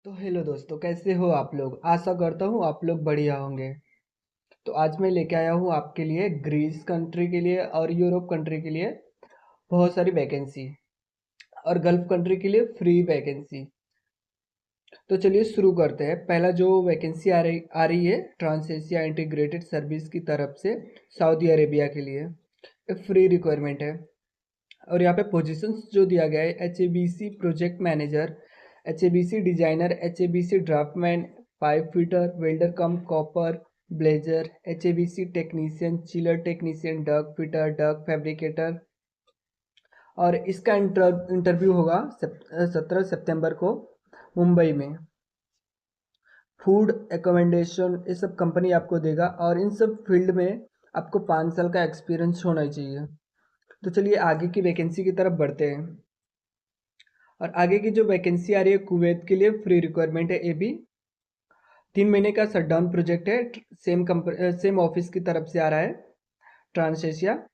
तो हेलो दोस्तों, कैसे हो आप लोग। आशा करता हूँ आप लोग बढ़िया होंगे। तो आज मैं लेके आया हूँ आपके लिए ग्रीस कंट्री के लिए और यूरोप कंट्री के लिए बहुत सारी वैकेंसी और गल्फ कंट्री के लिए फ्री वैकेंसी। तो चलिए शुरू करते हैं। पहला जो वैकेंसी आ रही है ट्रांस एशिया इंटीग्रेटेड सर्विस की तरफ से सऊदी अरेबिया के लिए। एक फ्री रिक्वायरमेंट है और यहाँ पे पोजीशंस जो दिया गया है HABC project manager, HABC designer, HABC draftsman, pipe fitter, welder cum copper brazer, HABC technician, chiller technician, duct fitter, duct fabricator. और इसका इंटरव्यू होगा 17 सितंबर को मुंबई में। फूड एकोमोडेशन ये सब कंपनी आपको देगा और इन सब फील्ड में आपको 5 साल का एक्सपीरियंस होना चाहिए। तो चलिए आगे की वैकेंसी की तरफ बढ़ते हैं। और आगे की जो वैकेंसी आ रही है कुवैत के लिए फ्री रिक्वायरमेंट है। ये भी 3 महीने का शटडाउन प्रोजेक्ट है। सेम ऑफिस की तरफ से आ रहा है ट्रांस एशिया।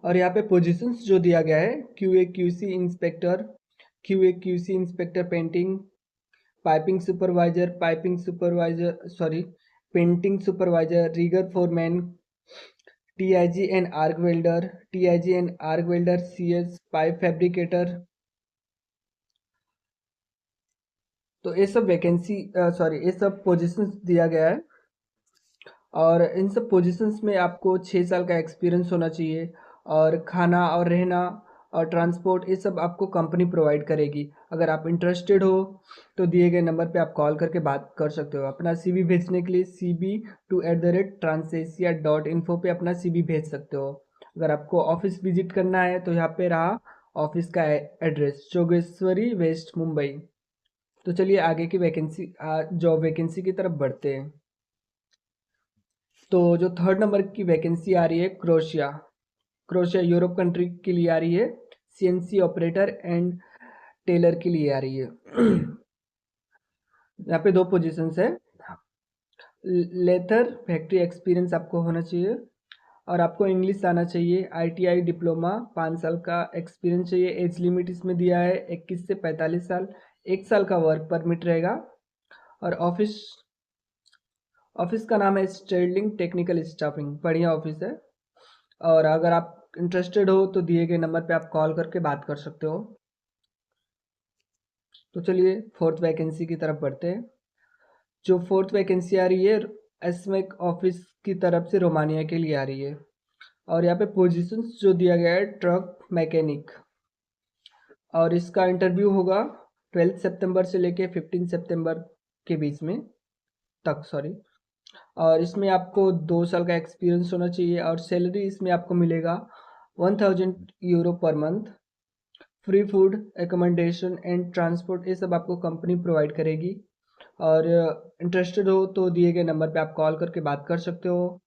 और यहाँ पे पोजीशंस जो दिया गया है QA QC inspector painting, painting supervisor, rigger foreman, TIG and arc welder, CS pipe fabricator. तो ये सब पोजीशंस दिया गया है और इन सब पोजीशंस में आपको 6 साल का एक्सपीरियंस होना चाहिए। और खाना और रहना और ट्रांसपोर्ट ये सब आपको कंपनी प्रोवाइड करेगी। अगर आप इंटरेस्टेड हो तो दिए गए नंबर पे आप कॉल करके बात कर सकते हो। अपना CV भेजने के लिए cb2@transasia.info पे अपना CV भेज सकते हो। अगर आपको ऑफिस विजिट करना है तो यहाँ पे रहा ऑफिस का एड्रेस, जोगेश्वरी वेस्ट, मुंबई। तो चलिए आगे की जॉब वैकेंसी की तरफ बढ़ते हैं। तो जो थर्ड नंबर की वैकेंसी आ रही है क्रोशिया यूरोप कंट्री के लिए आ रही है। CNC ऑपरेटर एंड टेलर के लिए आ रही है। यहाँ पे 2 पोजीशंस है। लेथर फैक्ट्री एक्सपीरियंस आपको होना चाहिए और आपको इंग्लिश आना चाहिए। ITI डिप्लोमा, 5 साल का एक्सपीरियंस चाहिए। एज लिमिट इसमें दिया है 21 से 45 साल। 1 साल का वर्क परमिट रहेगा। और ऑफिस ऑफिस का नाम है स्टर्लिंग टेक्निकल स्टाफिंग, बढ़िया ऑफिस है। और अगर आप इंटरेस्टेड हो तो दिए गए नंबर पे आप कॉल करके बात कर सकते हो। तो चलिए फोर्थ वैकेंसी की तरफ बढ़ते हैं। जो फोर्थ वैकेंसी आ रही है एसमेक ऑफिस की तरफ से रोमानिया के लिए आ रही है। और यहाँ पे पोजीशंस जो दिया गया है ट्रक मैकेनिक। और इसका इंटरव्यू होगा 12 सितंबर से लेके 15 सितंबर के बीच में तक, सॉरी। और इसमें आपको 2 साल का एक्सपीरियंस होना चाहिए और सैलरी इसमें आपको मिलेगा 1000 euro per month. Free food accommodation and transport ये सब आपको कंपनी प्रोवाइड करेगी। और इंटरेस्टेड हो तो दिए गए नंबर पे आप कॉल करके बात कर सकते हो।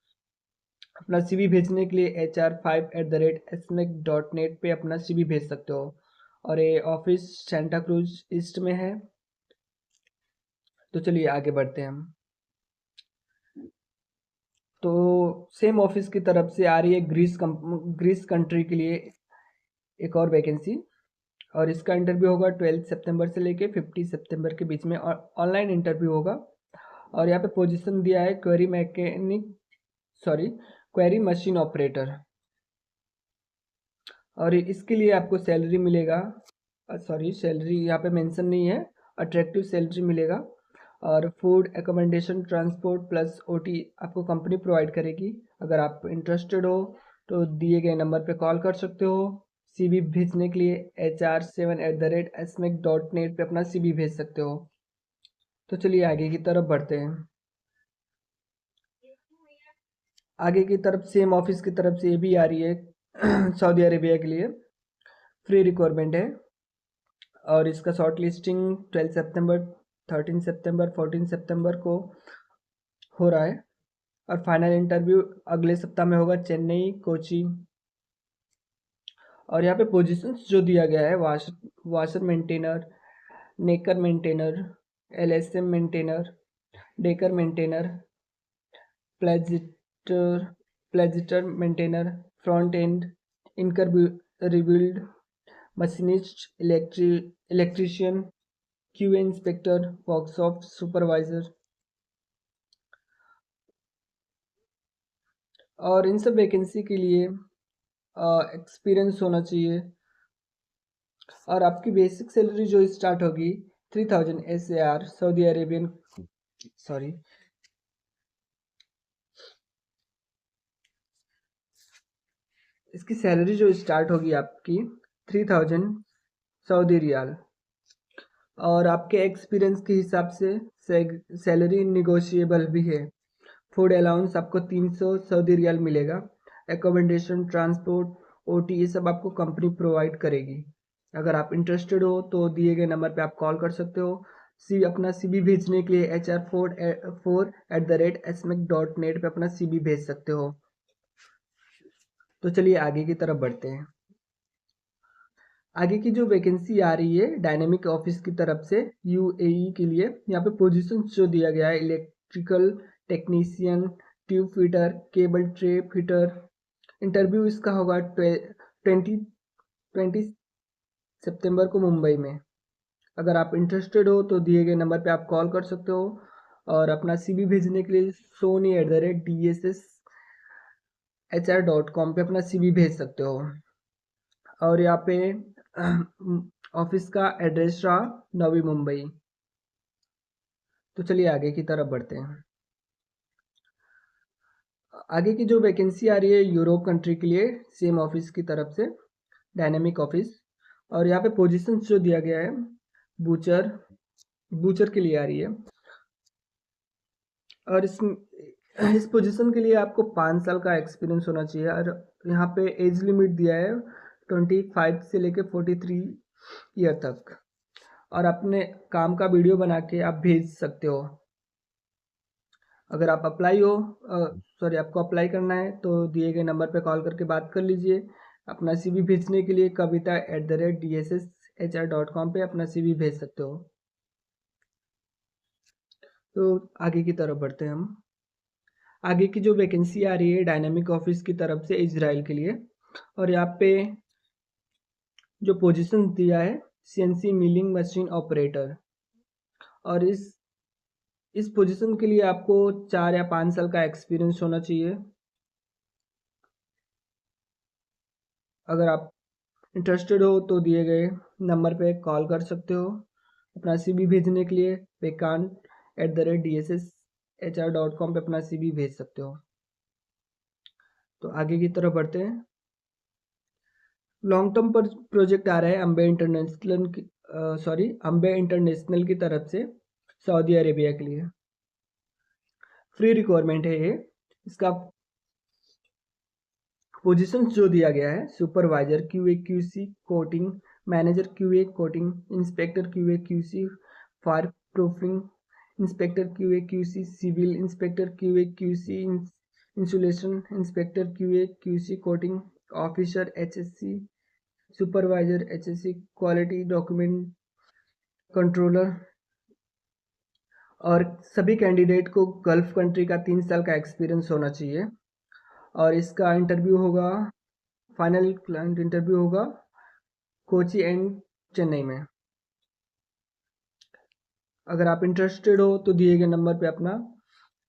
अपना CV भेजने के लिए HR5@smac.net पे अपना CV भेज सकते हो। और ये ऑफिस सेंटा क्रूज ईस्ट में है। तो चलिए आगे बढ़ते हैं हम। तो सेम ऑफिस की तरफ से आ रही है ग्रीस कंट्री के लिए एक और वैकेंसी। और इसका इंटरव्यू होगा 12 सितंबर से लेके 50 सितंबर के बीच में और ऑनलाइन इंटरव्यू होगा। और यहाँ पे पोजीशन दिया है क्वेरी मशीन ऑपरेटर। और इसके लिए आपको सैलरी मिलेगा, सैलरी यहाँ पे मेंशन नहीं है, अट्रैक्टिव सैलरी मिलेगा। और food accommodation transport plus OT आपको कंपनी प्रोवाइड करेगी। अगर आप इंटरेस्टेड हो तो दिए गए नंबर पे कॉल कर सकते हो। CV भेजने के लिए HR7@smac.net पे अपना CV भेज सकते हो। तो चलिए आगे की तरफ बढ़ते हैं। आगे की तरफ सेम ऑफिस की तरफ से ये भी आ रही है सऊदी अरेबिया के लिए फ्री रिक्वायरमेंट है। और इसका शॉर्ट लिस्टिंग 12 सितंबर, 13 सितंबर, 14 सितंबर को हो रहा है। और फाइनल इंटरव्यू अगले सप्ताह में होगा चेन्नई, कोची। और यहाँ पे पोजीशंस जो दिया गया है washer maintainer, necker maintainer, LSM maintainer, decker maintainer, प्लेजिटर प्लेजिटर maintainer, front end inker rebuild, machinist, electrician, QA inspector, workshop supervisor, और इन सब वैकेंसी के लिए एक्सपीरियंस होना चाहिए। और आपकी बेसिक सैलरी जो स्टार्ट होगी 3000 SAR सऊदी अरेबियन, सॉरी, इसकी सैलरी जो स्टार्ट होगी आपकी 3000 सऊदी रियाल। और आपके एक्सपीरियंस के हिसाब से सैलरी निगोशिएबल भी है। फूड अलाउंस आपको 300 सऊदी रियाल मिलेगा। एकोमोडेशन, ट्रांसपोर्ट, OT ये सब आपको कंपनी प्रोवाइड करेगी। अगर आप इंटरेस्टेड हो तो दिए गए नंबर पे आप कॉल कर सकते हो। अपना CV भेजने के लिए hr4@smac.net पे अपना CV भेज सकते हो। तो चलिए आगे की तरफ बढ़ते हैं। आगे की जो वैकेंसी आ रही है डायनेमिक ऑफिस की तरफ से UAE के लिए, यहाँ पे पोजीशन जो दिया गया है electrical technician, tube fitter, cable tray fitter. Interview इसका होगा 20 सितंबर को मुंबई में। अगर आप इंटरेस्टेड हो तो दिए गए नंबर पे आप कॉल कर सकते हो और अपना CV भेजने के लिए sony@dsshr.com पे अपना CV भेज सकते हो। और यहाँ पे ऑफिस का एड्रेस रहा नवी मुंबई। तो चलिए आगे की तरफ बढ़ते हैं। आगे की जो वैकेंसी आ रही है यूरोप कंट्री के लिए, सेम ऑफिस की तरफ से डायनेमिक ऑफिस। और यहाँ पे पोजीशन जो दिया गया है बूचर बूचर के लिए आ रही है। और इस पोजीशन के लिए आपको 5 साल का एक्सपीरियंस होना चाहिए। और यहाँ पे एज लिमिट दिया है 25 से लेके 43 ईयर तक। और अपने काम का वीडियो बना के आप भेज सकते हो। अगर आप आपको अप्लाई करना है तो दिए गए नंबर पे कॉल करके बात कर लीजिए। अपना CV भेजने के लिए kavita@dsshr.com पे अपना CV भेज सकते हो। तो आगे की तरफ बढ़ते हैं हम। आगे की जो वैकेंसी आ रही है डायनेमिक ऑफिस की तरफ से इजराइल के लिए। और यहाँ पे जो पोजीशन दिया है CNC मिलिंग मशीन ऑपरेटर। और इस पोजीशन के लिए आपको 4 या 5 साल का एक्सपीरियंस होना चाहिए। अगर आप इंटरेस्टेड हो तो दिए गए नंबर पे कॉल कर सकते हो। अपना CV भेजने के लिए pekant@dsshr.com पे अपना CV भेज सकते हो। तो आगे की तरफ बढ़ते हैं। लॉन्ग टर्म पर प्रोजेक्ट आ रहा है अम्बे इंटरनेशनल की तरफ से सऊदी अरेबिया के लिए। फ्री रिक्वायरमेंट है ये। इसका पोजीशन जो दिया गया है supervisor QA QC coating, manager QA coating, inspector QA QC fire proofing, inspector QA QC civil, inspector QA QC insulation, inspector QA QC coating, officer HSC, supervisor HSC quality document controller. और सभी candidate को gulf country का 3 साल का experience होना चाहिए। और इसका इंटरव्यू होगा, फाइनल क्लाइंट इंटरव्यू होगा कोची एंड चेन्नई में। अगर आप इंटरेस्टेड हो तो दिए गए नंबर पे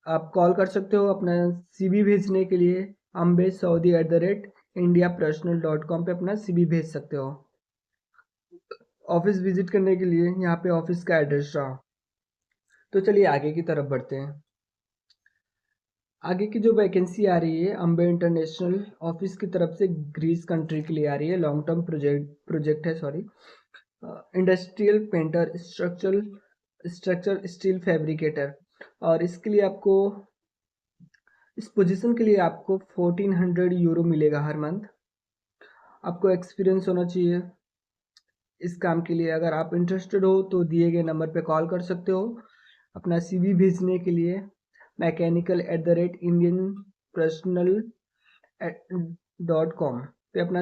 आप कॉल कर सकते हो। अपना CV भेजने के लिए ambesaudi@indiapersonal.com पे अपना CV भेज सकते हो। ऑफिस विजिट करने के लिए यहाँ पे ऑफिस का एड्रेस रहा। तो चलिए आगे की तरफ बढ़ते हैं। आगे की जो वैकेंसी आ रही है अम्बे इंटरनेशनल ऑफिस की तरफ से ग्रीस कंट्री के लिए आ रही है। लॉन्ग टर्म प्रोजेक्ट है, sorry. Industrial painter, structure steel fabricator. और इसके लिए इस पोजीशन के लिए आपको 1400 यूरो मिलेगा हर मंथ। आपको एक्सपीरियंस होना चाहिए इस काम के लिए। अगर आप इंटरेस्टेड हो तो दिए गए नंबर पे कॉल कर सकते हो। अपना CV भेजने के लिए mechanical@indianpersonal.com पे अपना